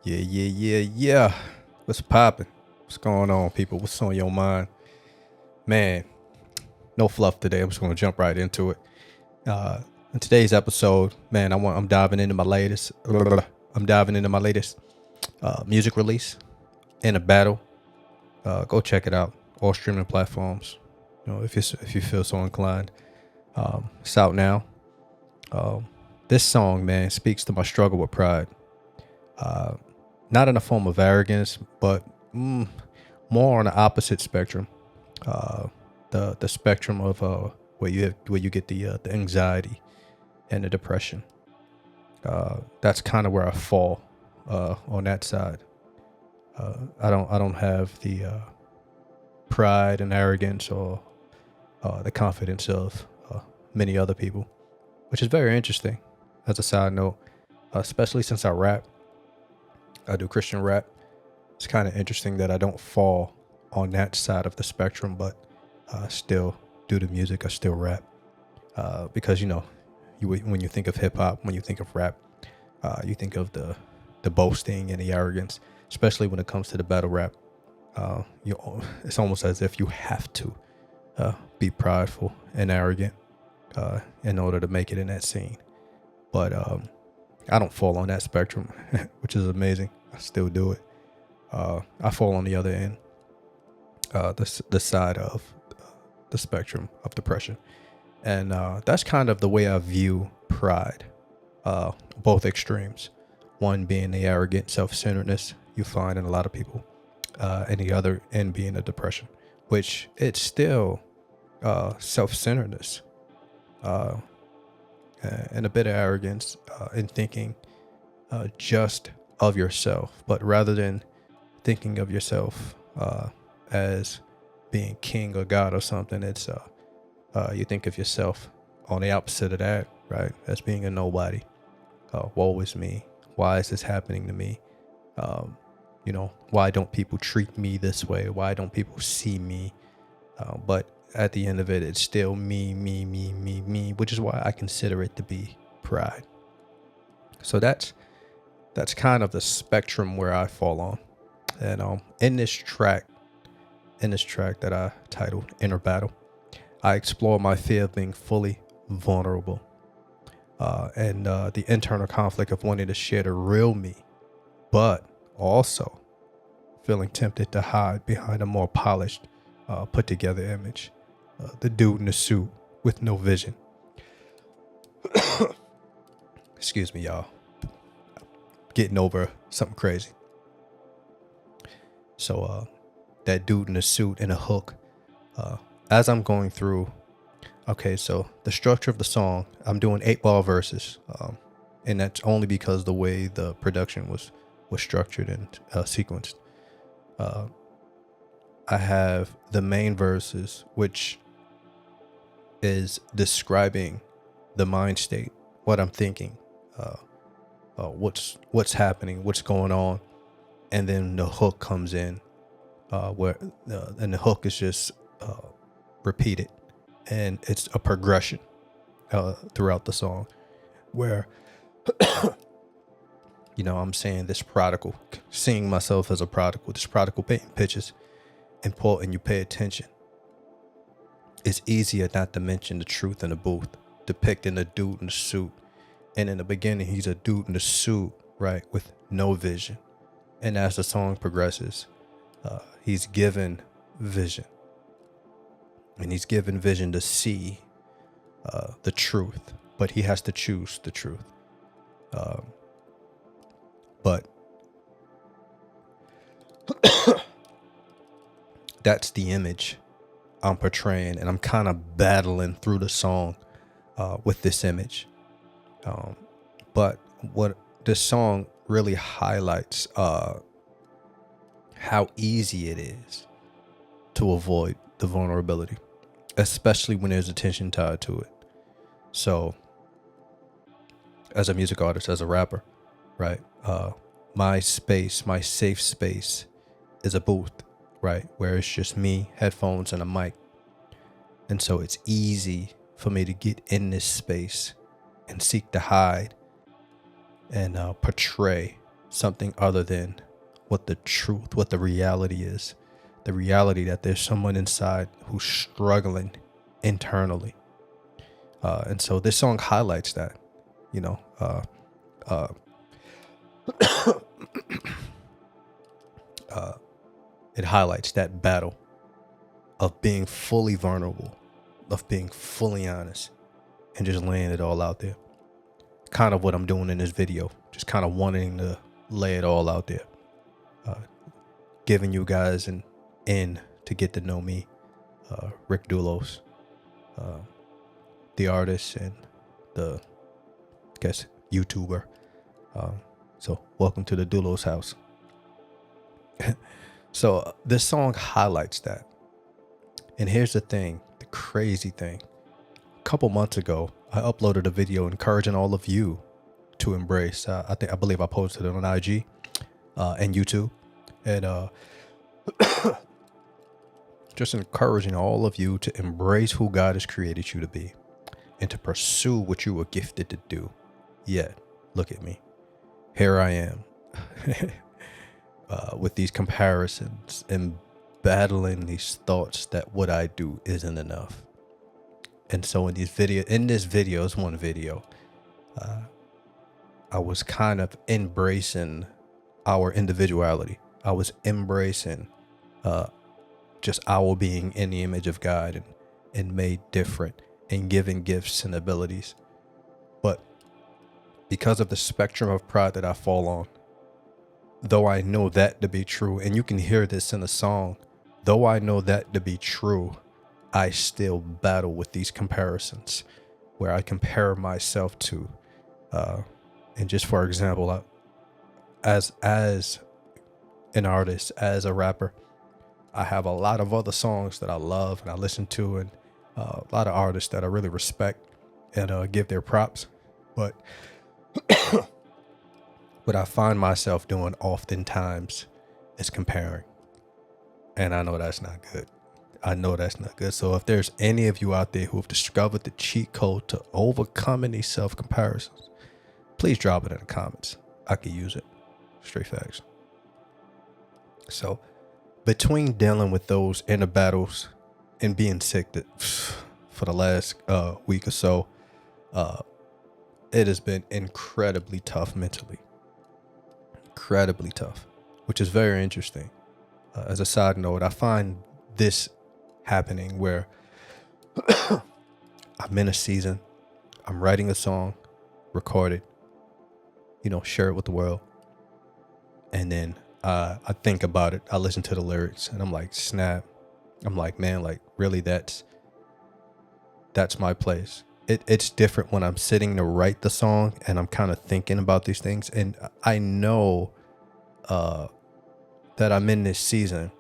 Yeah. What's poppin'? What's going on, people? What's on your mind? Man, no fluff today. I'm just gonna jump right into it. Uh, in today's episode, man, I'm diving into my latest. I'm diving into my latest music release in a battle. Go check it out. All streaming platforms. If you feel so inclined, it's out now. This song, man, speaks to my struggle with pride. Not in a form of arrogance, but more on the opposite spectrum. The spectrum of where you get the anxiety and the depression. That's kind of where I fall on that side. I don't have the pride and arrogance or the confidence of many other people, which is very interesting. As a side note, especially since I rap, I do Christian rap. It's kind of interesting that I don't fall on that side of the spectrum, but still do the music. I still rap because when you think of hip hop, when you think of rap, you think of the boasting and the arrogance, especially when it comes to the battle rap. It's almost as if you have to be prideful and arrogant in order to make it in that scene. But I don't fall on that spectrum, which is amazing. I still do it. I fall on the other end, the side of the spectrum of depression, and that's kind of the way I view pride. Both extremes, one being the arrogant self-centeredness you find in a lot of people, and the other end being the depression, which it's still self-centeredness and a bit of arrogance in thinking just of yourself, but rather than thinking of yourself as being king or god or something, it's you think of yourself on the opposite of that, right? As being a nobody. Woe is me. Why is this happening to me? Why don't people treat me this way? Why don't people see me? But at the end of it, it's still me, which is why I consider it to be pride. So that's kind of the spectrum where I fall on. And in this track that I titled Inner Battle, I explore my fear of being fully vulnerable, and the internal conflict of wanting to share the real me, but also feeling tempted to hide behind a more polished, put together image. The dude in the suit with no vision. Excuse me, y'all. Getting over something crazy. So that dude in the suit and a hook. As I'm going through, okay, so the structure of the song, I'm doing 8-bar verses, and that's only because the way the production was structured and sequenced. I have the main verses, which is describing the mind state, what I'm thinking, what's happening, what's going on, and then the hook comes in, and the hook is just repeated, and it's a progression throughout the song, where I'm saying this prodigal, seeing myself as a prodigal, this prodigal painting pictures, and you pay attention. It's easier not to mention the truth in the booth, depicting a dude in the suit. And in the beginning, he's a dude in the suit, right, with no vision. And as the song progresses, he's given vision. And he's given vision to see the truth, but he has to choose the truth. But that's the image I'm portraying, and I'm kind of battling through the song with this image. But what this song really highlights how easy it is to avoid the vulnerability, especially when there's attention tied to it. So as a music artist, as a rapper, right, my safe space is a booth, right, where it's just me, headphones, and a mic. And so it's easy for me to get in this space and seek to hide and portray something other than what the truth, what the reality is. The reality that there's someone inside who's struggling internally. And so this song highlights that, you know, uh, it highlights that battle of being fully vulnerable, of being fully honest, and just laying it all out there. Kind of what I'm doing in this video, just kind of wanting to lay it all out there, giving you guys an in to get to know me, Rick Doulos, the artist and the, I guess, YouTuber. So welcome to the Doulos house. So this song highlights that. And here's the thing, the crazy thing. A couple months ago, I uploaded a video encouraging all of you to embrace. I believe I posted it on IG and YouTube, and just encouraging all of you to embrace who God has created you to be, and to pursue what you were gifted to do. Yet, look at me, here I am, with these comparisons and battling these thoughts that what I do isn't enough. And so in this video, it's one video, I was kind of embracing our individuality. I was embracing just our being in the image of God and made different and given gifts and abilities. But because of the spectrum of pride that I fall on, though I know that to be true, and you can hear this in the song, though I know that to be true, I still battle with these comparisons where I compare myself to, and just for example, as an artist, as a rapper, I have a lot of other songs that I love and I listen to, and a lot of artists that I really respect and give their props. But what I find myself doing oftentimes is comparing. And I know that's not good. I know that's not good. So if there's any of you out there who have discovered the cheat code to overcoming these self-comparisons, please drop it in the comments. I could use it. Straight facts. So between dealing with those inner battles and being sick for the last week or so, it has been incredibly tough mentally. Incredibly tough, which is very interesting. As a side note, I find this happening where I'm in a season, I'm writing a song, record it, share it with the world. And then I think about it. I listen to the lyrics and I'm like, snap. I'm like, man, like really that's my place. It's different when I'm sitting to write the song and I'm kind of thinking about these things. And I know that I'm in this season,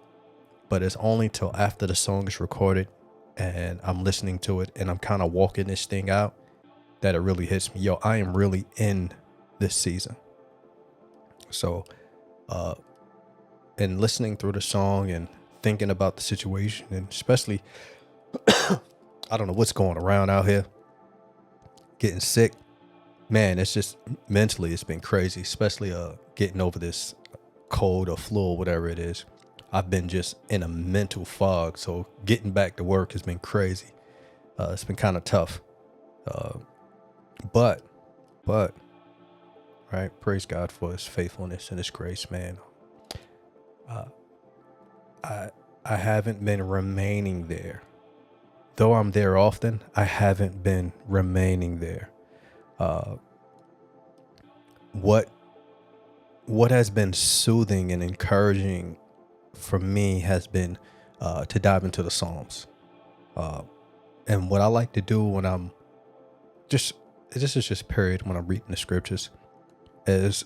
but it's only till after the song is recorded and I'm listening to it and I'm kind of walking this thing out that it really hits me. Yo, I am really in this season. So, and listening through the song and thinking about the situation, and especially, I don't know what's going around out here, getting sick, man, it's just mentally, it's been crazy, especially getting over this cold or flu or whatever it is. I've been just in a mental fog. So getting back to work has been crazy. It's been kind of tough. But, right. Praise God for his faithfulness and his grace, man. I haven't been remaining there. Though I'm there often, I haven't been remaining there. What has been soothing and encouraging for me has been to dive into the Psalms. And what I like to do when I'm this is just period when I'm reading the scriptures, is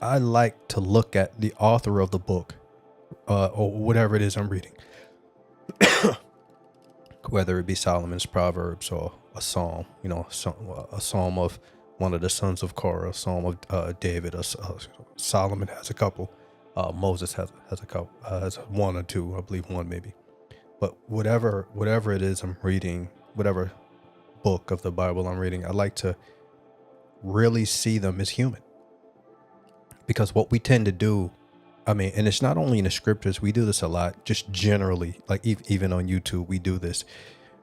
I like to look at the author of the book, or whatever it is I'm reading, whether it be Solomon's Proverbs or a psalm, a psalm of one of the sons of Korah, a psalm of David. Solomon has a couple. Moses has a couple. Has one or two, I believe one maybe. But whatever it is I'm reading, whatever book of the Bible I'm reading, I like to really see them as human. Because what we tend to do, I mean, and it's not only in the scriptures, we do this a lot, just generally, like even on YouTube, we do this.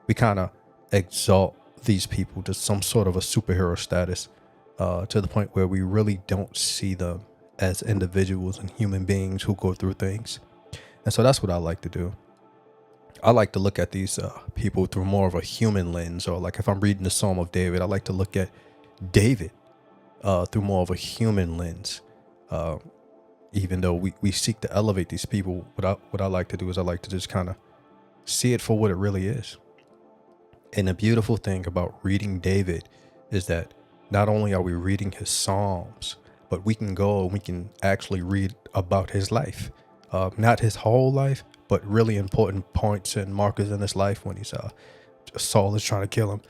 We kind of exalt these people to some sort of a superhero status, to the point where we really don't see them as individuals and human beings who go through things. And so that's what I like to do. I like to look at these people through more of a human lens, or like if I'm reading the Psalm of David, I like to look at David through more of a human lens. Uh, Even though we seek to elevate these people, what I like to do is I like to just kind of see it for what it really is. And the beautiful thing about reading David is that not only are we reading his Psalms, but we can go and we can actually read about his life. Not his whole life, but really important points and markers in his life when Saul is trying to kill him.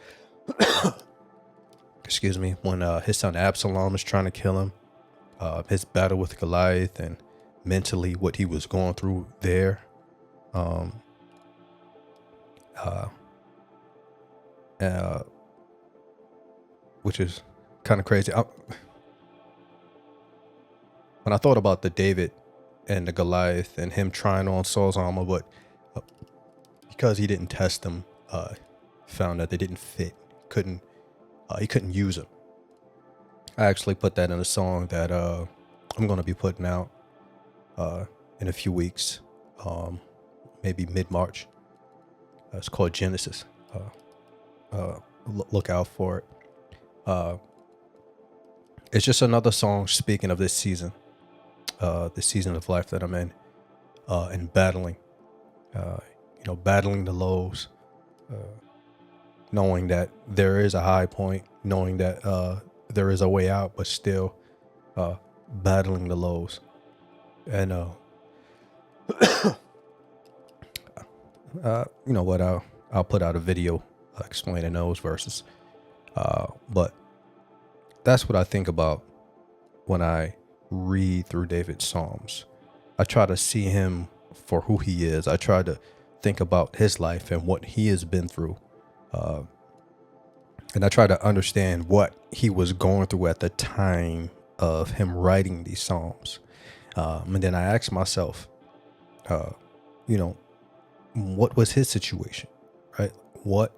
Excuse me. When his son Absalom is trying to kill him, his battle with Goliath, and mentally what he was going through there. Um, uh, which is kind of crazy. When I thought about the David and the Goliath and him trying on Saul's armor, but because he didn't test them, found that they didn't fit, he couldn't use them. I actually put that in a song that I'm going to be putting out in a few weeks, maybe mid-March. It's called Genesis. Look out for it. It's just another song speaking of this season of life that I'm in, and battling, battling the lows, knowing that there is a high point, knowing that there is a way out, but still battling the lows. And you know what? I'll put out a video explaining those verses. But that's what I think about when I read through David's Psalms. I try to see him for who he is. I try to think about his life and what he has been through. And I try to understand what he was going through at the time of him writing these Psalms. And then I ask myself, what was his situation, right? What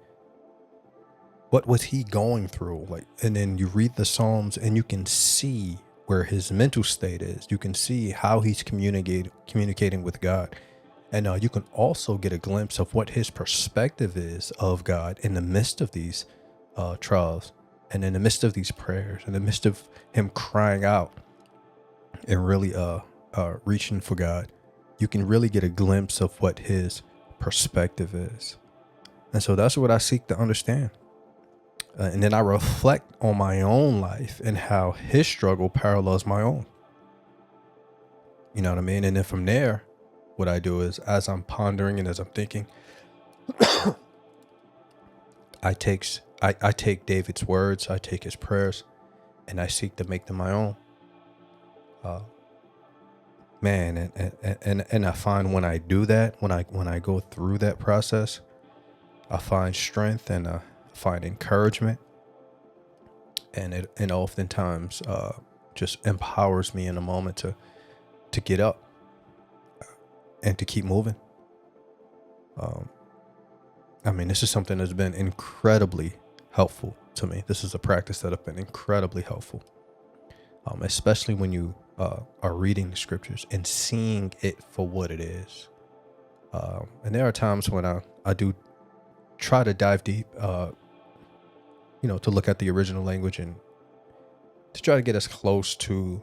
was he going through? Like, and then you read the Psalms and you can see where his mental state is. You can see how he's communicating with God. And you can also get a glimpse of what his perspective is of God in the midst of these trials, and in the midst of these prayers, in the midst of him crying out and really reaching for God. You can really get a glimpse of what his perspective is. And so that's what I seek to understand. And then I reflect on my own life and how his struggle parallels my own. You know what I mean? And then from there, what I do is, as I'm pondering and as I'm thinking, I take David's words, I take his prayers, and I seek to make them my own. And I find when I do that, when I go through that process, I find strength and I find encouragement, and it oftentimes just empowers me in a moment to get up and to keep moving. This is something that's been incredibly helpful to me. This is a practice that has been incredibly helpful, especially when you are reading the scriptures and seeing it for what it is. And there are times when I do try to dive deep, to look at the original language and to try to get as close to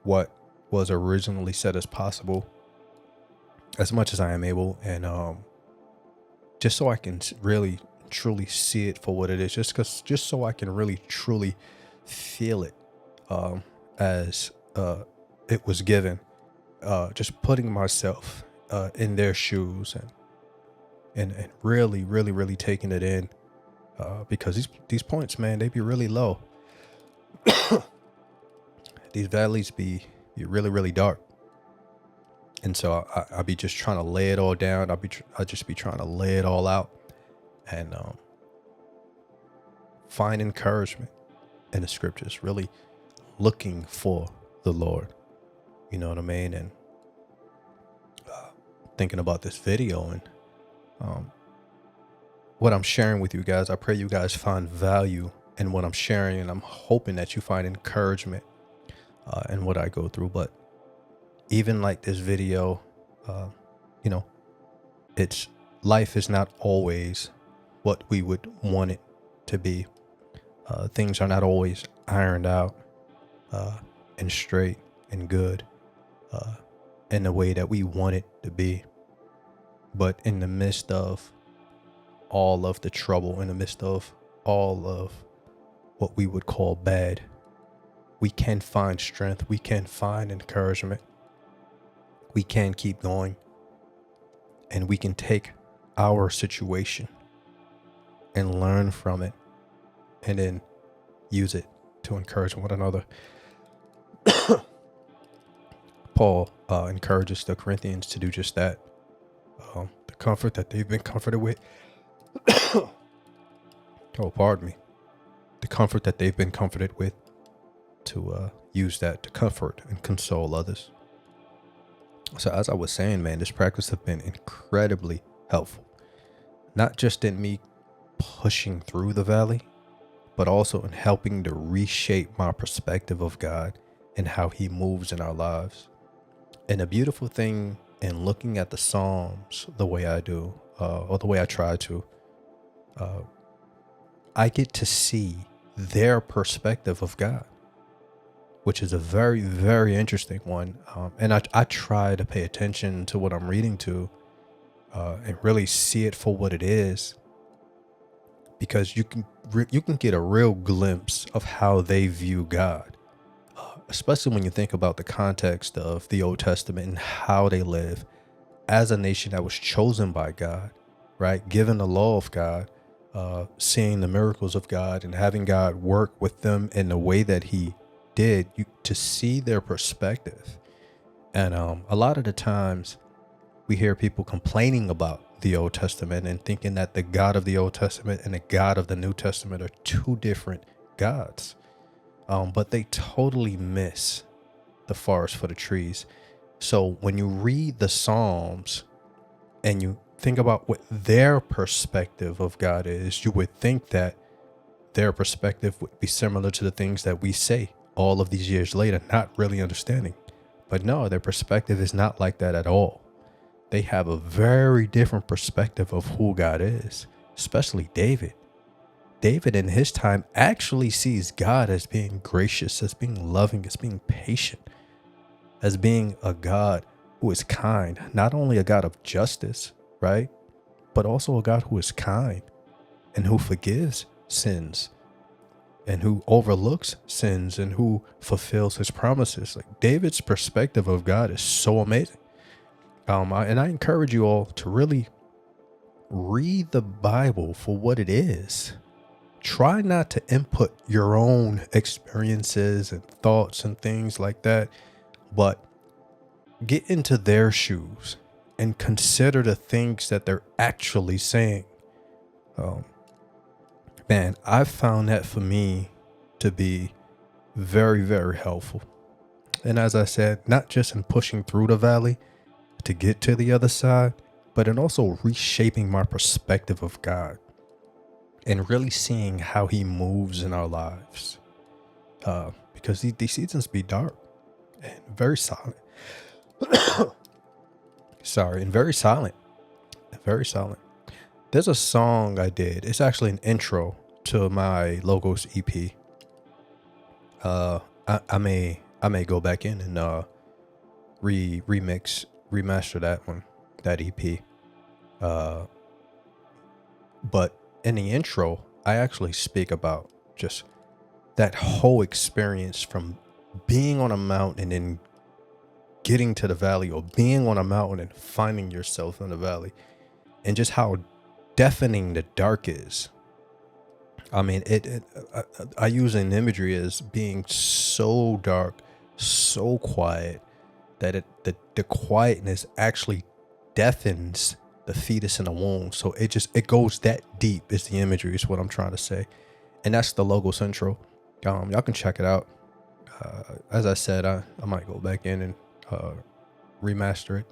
what was originally said as possible, as much as I am able. And just so I can really truly see it for what it is, just so I can really truly feel it as it was given, just putting myself in their shoes and really, really, really taking it in, because these points, man, they be really low. These valleys be really, really dark. And so I be just trying to lay it all down. I just be trying to lay it all out and find encouragement in the scriptures, really looking for the Lord. You know what I mean? And thinking about this video and what I'm sharing with you guys, I pray you guys find value in what I'm sharing, and I'm hoping that you find encouragement in what I go through. But even like this video, you know, it's life is not always what we would want it to be. Things are not always ironed out and straight and good in the way that we want it to be. But in the midst of all of the trouble, in the midst of all of what we would call bad, we can find strength. We can find encouragement. We can keep going. And we can take our situation and learn from it and then use it to encourage one another. Paul encourages the Corinthians to do just that. The comfort that they've been comforted with. Oh, pardon me. The comfort that they've been comforted with, to use that to comfort and console others. So as I was saying, man, this practice has been incredibly helpful. Not just in me pushing through the valley, but also in helping to reshape my perspective of God and how he moves in our lives. And the beautiful thing in looking at the Psalms the way I do, or the way I try to, I get to see their perspective of God, which is a very, very interesting one. And I try to pay attention to what I'm reading to and really see it for what it is, because you can get a real glimpse of how they view God, especially when you think about the context of the Old Testament and how they live as a nation that was chosen by God, right? Given the law of God, seeing the miracles of God and having God work with them in the way that he did, to see their perspective. And a lot of the times we hear people complaining about the Old Testament and thinking that the God of the Old Testament and the God of the New Testament are two different gods. But they totally miss the forest for the trees. So when you read the Psalms and you think about what their perspective of God is, you would think that their perspective would be similar to the things that we say all of these years later, not really understanding. But no, their perspective is not like that at all. They have a very different perspective of who God is, especially David. David in his time actually sees God as being gracious, as being loving, as being patient, as being a God who is kind, not only a God of justice, right? But also a God who is kind and who forgives sins and who overlooks sins and who fulfills his promises. Like, David's perspective of God is so amazing. And I encourage you all to really read the Bible for what it is. Try not to input your own experiences and thoughts and things like that, but get into their shoes and consider the things that they're actually saying. Man, I've found that for me to be very, very helpful. And as I said, not just in pushing through the valley to get to the other side, but in also reshaping my perspective of God and really seeing how he moves in our lives. Because these seasons be dark and very silent. Sorry, and very silent. Very silent. There's a song I did. It's actually an intro to my Logos EP. I may go back in and remaster that EP. But in the intro, I actually speak about just that whole experience from being on a mountain and getting to the valley, or being on a mountain and finding yourself in the valley, and just how deafening the dark is. I mean, I use an imagery as being so dark, so quiet, that the quietness actually deafens the fetus in the womb. So it goes that deep is the imagery, is what I'm trying to say. And that's the Logos intro. Y'all can check it out. As I said, I might go back in and remaster it.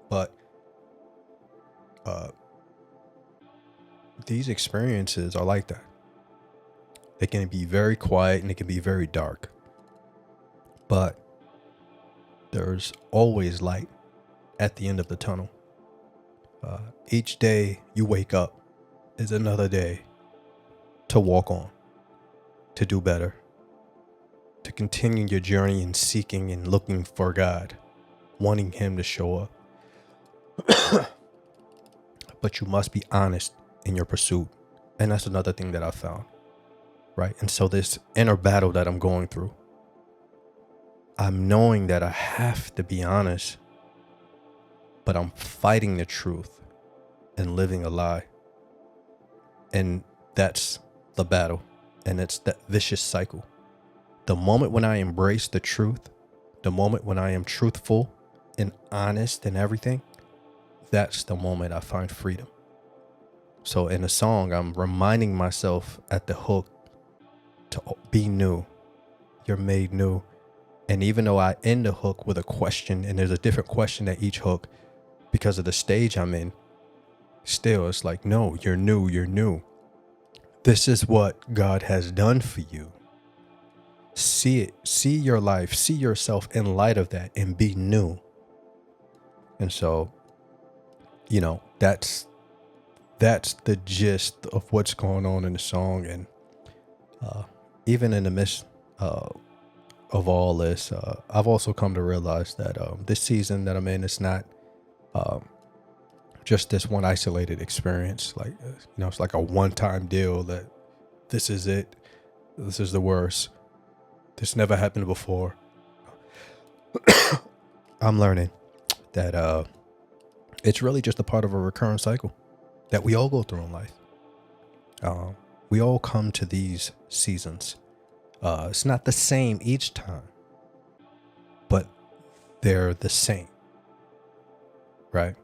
But these experiences are like that. They can be very quiet and it can be very dark. But there's always light at the end of the tunnel. Each day you wake up is another day to walk on, to do better, to continue your journey in seeking and looking for God, wanting Him to show up. But you must be honest in your pursuit. And that's another thing that I found, right? And so this inner battle that I'm going through, I'm knowing that I have to be honest, but I'm fighting the truth and living a lie. And that's the battle. And it's that vicious cycle. The moment when I embrace the truth, the moment when I am truthful and honest in everything, that's the moment I find freedom. So in the song, I'm reminding myself at the hook to be new. You're made new. And even though I end the hook with a question, and there's a different question at each hook because of the stage I'm in, still it's like, no, you're new, you're new. This is what God has done for you. See it, see your life, see yourself in light of that and be new. And so, that's the gist of what's going on in the song. And even in the midst of all this, I've also come to realize that this season that I'm in is not just this one isolated experience. Like, it's like a one-time deal that this is it. This is the worst. This never happened before. I'm learning that it's really just a part of a recurrent cycle that we all go through in life. We all come to these seasons. It's not the same each time, but they're the same, right?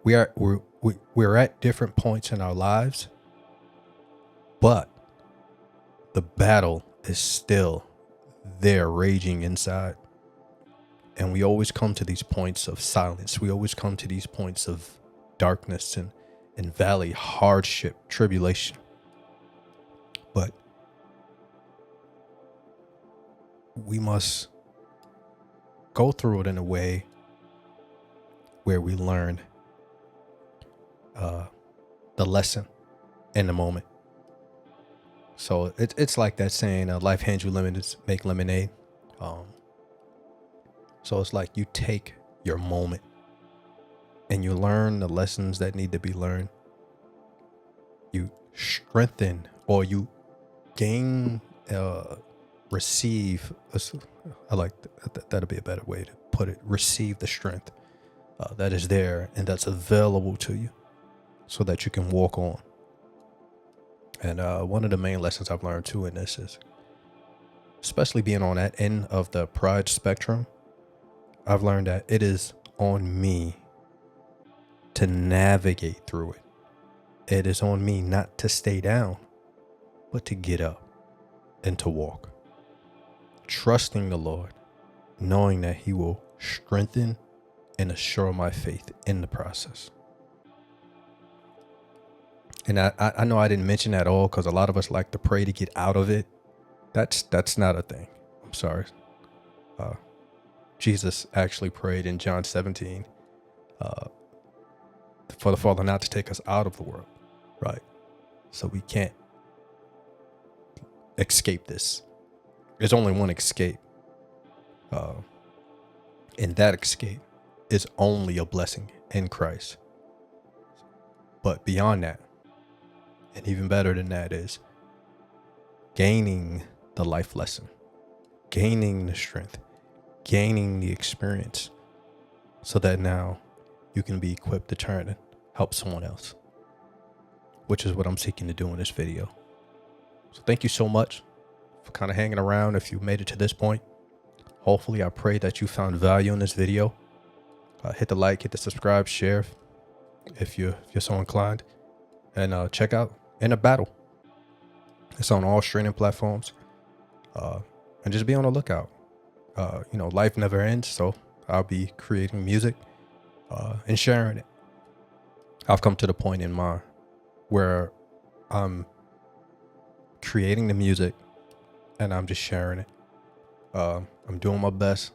We're at different points in our lives, but the battle is still there raging inside. And we always come to these points of silence. We always come to these points of darkness and valley, hardship, tribulation. But we must go through it in a way where we learn the lesson in the moment. So it's like that saying, life hands you lemons, make lemonade. So it's like you take your moment and you learn the lessons that need to be learned. You strengthen, or you gain, receive. I like that'll be a better way to put it. Receive the strength that is there and that's available to you so that you can walk on. And one of the main lessons I've learned too in this is, especially being on that end of the pride spectrum, I've learned that it is on me to navigate through it. It is on me not to stay down, but to get up and to walk. Trusting the Lord, knowing that He will strengthen and assure my faith in the process. And I know I didn't mention that all because a lot of us like to pray to get out of it. That's not a thing. I'm sorry. Jesus actually prayed in John 17 for the Father not to take us out of the world, right? So we can't escape this. There's only one escape. And that escape is only a blessing in Christ. But beyond that, and even better than that, is gaining the life lesson, gaining the strength, gaining the experience, so that now you can be equipped to turn and help someone else, which is what I'm seeking to do in this video. So thank you so much for kind of hanging around if you made it to this point. Hopefully, I pray that you found value in this video. Hit the like, hit the subscribe, share if you're so inclined, and check out Inner Battle. It's on all streaming platforms. and just be on the lookout. Life never ends, so I'll be creating music and sharing it. I've come to the point in my where I'm creating the music and I'm just sharing it. I'm doing my best,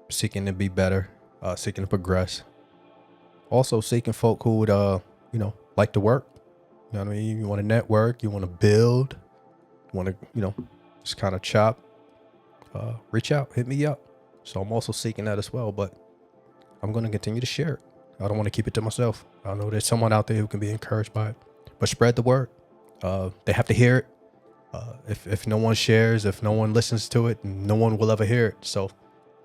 seeking to be better, seeking to progress. Also seeking folk who would, like to work. You know what I mean? You want to network, you want to build, you want to, just kind of chop. Reach out, hit me up. So I'm also seeking that as well, but I'm going to continue to share it. I don't want to keep it to myself. I know there's someone out there who can be encouraged by it, but spread the word. They have to hear it. If no one shares, if no one listens to it, no one will ever hear it. So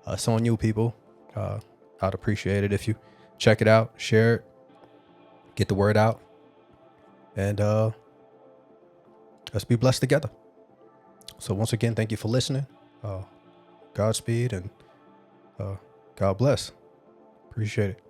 it's on you, people. I'd appreciate it if you check it out, share it, get the word out, and let's be blessed together. So once again, thank you for listening. Godspeed and God bless. Appreciate it.